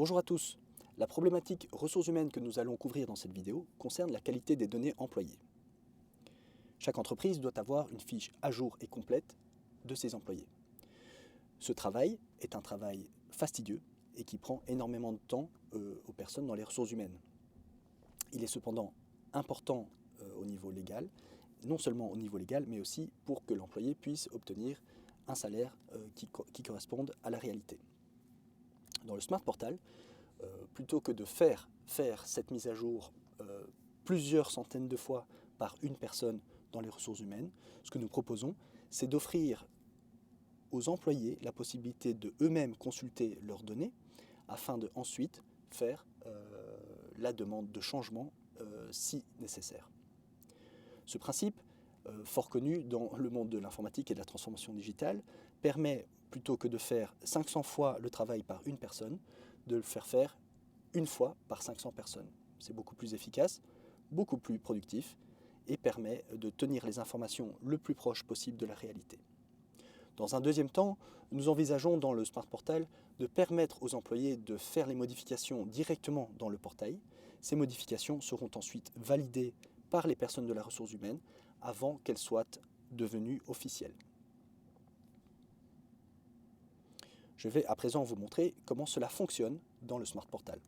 Bonjour à tous. La problématique ressources humaines que nous allons couvrir dans cette vidéo concerne la qualité des données employées. Chaque entreprise doit avoir une fiche à jour et complète de ses employés. Ce travail est un travail fastidieux et qui prend énormément de temps aux personnes dans les ressources humaines. Il est cependant important au niveau légal, non seulement au niveau légal, mais aussi pour que l'employé puisse obtenir un salaire qui corresponde à la réalité. Dans le Smart Portal, plutôt que de faire cette mise à jour plusieurs centaines de fois par une personne dans les ressources humaines, ce que nous proposons, c'est d'offrir aux employés la possibilité de eux-mêmes consulter leurs données afin de ensuite faire la demande de changement si nécessaire. Ce principe, fort connu dans le monde de l'informatique et de la transformation digitale, permet, plutôt que de faire 500 fois le travail par une personne, de le faire une fois par 500 personnes. C'est beaucoup plus efficace, beaucoup plus productif et permet de tenir les informations le plus proche possible de la réalité. Dans un deuxième temps, nous envisageons dans le Smart Portal de permettre aux employés de faire les modifications directement dans le portail. Ces modifications seront ensuite validées par les personnes de la ressource humaine avant qu'elles soient devenues officielles. Je vais à présent vous montrer comment cela fonctionne dans le Smart Portal.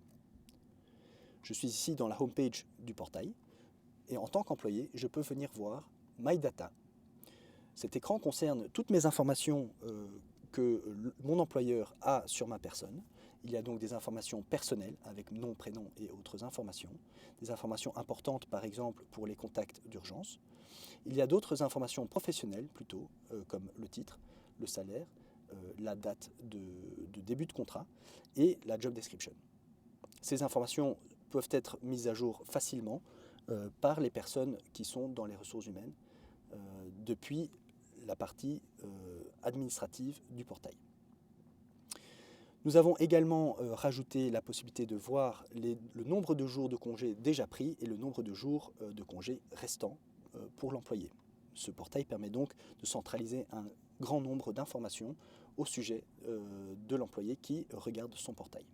Je suis ici dans la homepage du portail et en tant qu'employé, je peux venir voir My Data. Cet écran concerne toutes mes informations que mon employeur a sur ma personne. Il y a donc des informations personnelles avec nom, prénom et autres informations. Des informations importantes par exemple pour les contacts d'urgence. Il y a d'autres informations professionnelles plutôt comme le titre, le salaire, la date de début de contrat et la job description. Ces informations peuvent être mises à jour facilement par les personnes qui sont dans les ressources humaines depuis la partie administrative du portail. Nous avons également rajouté la possibilité de voir le nombre de jours de congés déjà pris et le nombre de jours de congés restants pour l'employé. Ce portail permet donc de centraliser un grand nombre d'informations au sujet de l'employé qui regarde son portail.